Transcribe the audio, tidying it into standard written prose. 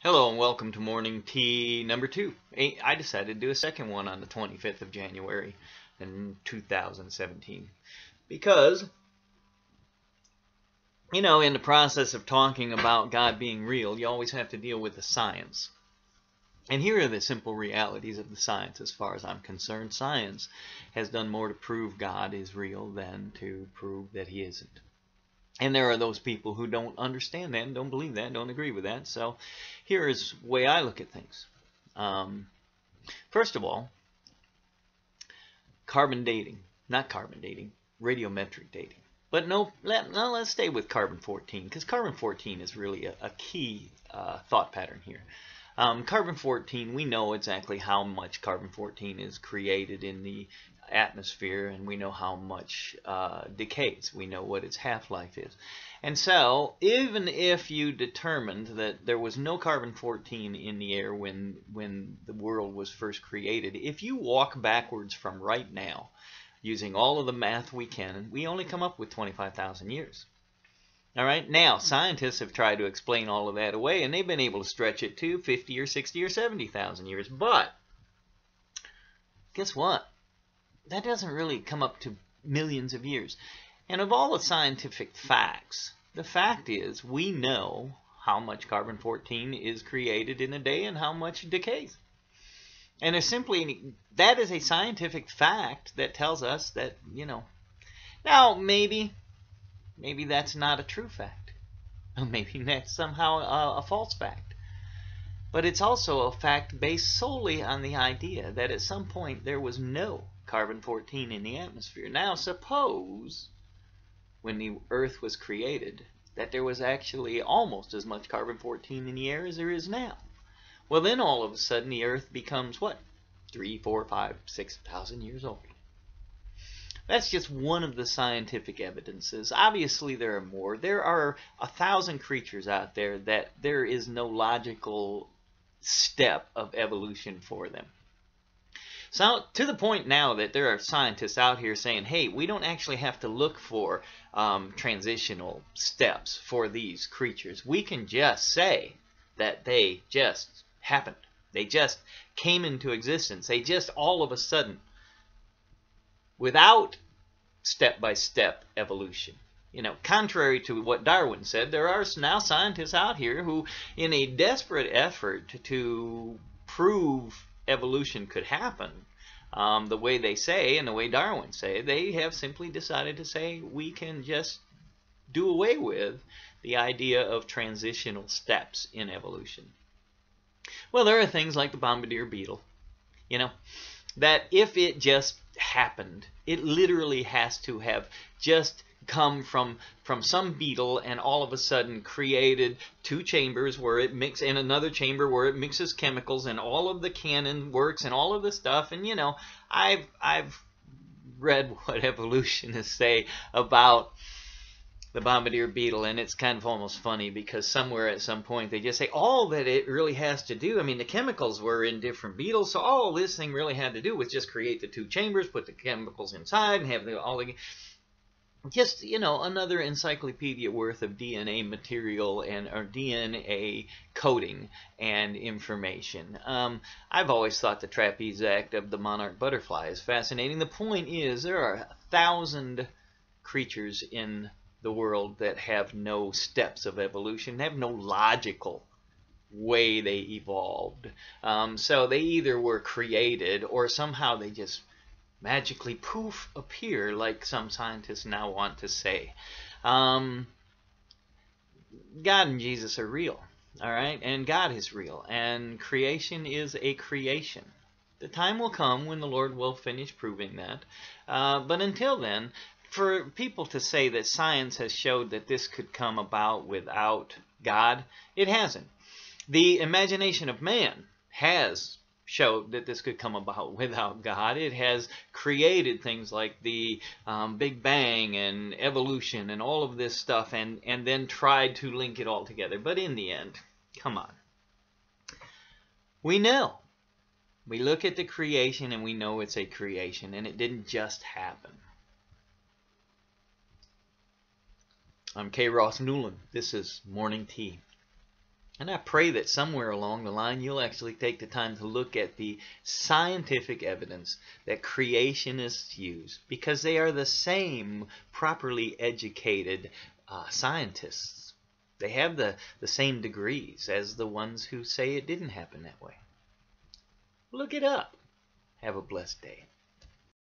Hello and welcome to morning tea number 2. I decided to do a second one on the 25th of January in 2017 because, in the process of talking about God being real, you always have to deal with the science. And here are the simple realities of the science as far as I'm concerned. Science has done more to prove God is real than to prove that he isn't. And there are those people who don't understand that, don't believe that, don't agree with that. So here is the way I look at things. First of all, carbon dating. Not carbon dating, radiometric dating. But let's stay with carbon-14, because carbon-14 is really a key thought pattern here. Carbon-14, we know exactly how much carbon-14 is created in the atmosphere, and we know how much decays. We know what its half-life is. And so, even if you determined that there was no carbon-14 in the air when the world was first created, if you walk backwards from right now, using all of the math we can, we only come up with 25,000 years. All right, now scientists have tried to explain all of that away, and they've been able to stretch it to 50 or 60 or 70,000 years. But guess what? That doesn't really come up to millions of years. And of all the scientific facts, the fact is we know how much carbon-14 is created in a day and how much decays. And there's simply, that is a scientific fact that tells us that, now maybe that's not a true fact. Maybe that's somehow a false fact. But it's also a fact based solely on the idea that at some point there was no carbon-14 in the atmosphere. Now suppose when the Earth was created that there was actually almost as much carbon-14 in the air as there is now. Well, then all of a sudden the Earth becomes what? 3, 4, 5, 6,000 years old. That's just one of the scientific evidences. Obviously there are more. There are 1,000 creatures out there that there is no logical step of evolution for them. So to the point now that there are scientists out here saying, hey, we don't actually have to look for transitional steps for these creatures. We can just say that they just happened. They just came into existence. They just all of a sudden, without step-by-step evolution. Contrary to what Darwin said, there are now scientists out here who, in a desperate effort to prove evolution could happen, the way they say and the way Darwin say, they have simply decided to say we can just do away with the idea of transitional steps in evolution. Well, there are things like the bombardier beetle, that if it just happened, it literally has to have just come from some beetle and all of a sudden created 2 chambers where it mixes in another chamber where it mixes chemicals and all of the canon works and all of the stuff. And I've read what evolutionists say about the bombardier beetle, and it's kind of almost funny because somewhere at some point they just say all that it really has to do, the chemicals were in different beetles, so all this thing really had to do was just create the 2 chambers, put the chemicals inside, and have just another encyclopedia worth of DNA material or DNA coding and information. I've always thought the trapeze act of the monarch butterfly is fascinating. The point is there are 1,000 creatures in the world that have no steps of evolution, have no logical way they evolved. So they either were created or somehow they just magically poof appear, like some scientists now want to say. God and Jesus are real, all right? And God is real, and creation is a creation. The time will come when the Lord will finish proving that. But until then, for people to say that science has showed that this could come about without God, it hasn't. The imagination of man has showed that this could come about without God. It has created things like the Big Bang and evolution and all of this stuff and then tried to link it all together. But in the end, come on. We know. We look at the creation and we know it's a creation, and it didn't just happen. I'm K. Ross Newland. This is Morning Tea. And I pray that somewhere along the line you'll actually take the time to look at the scientific evidence that creationists use, because they are the same properly educated scientists. They have the same degrees as the ones who say it didn't happen that way. Look it up. Have a blessed day.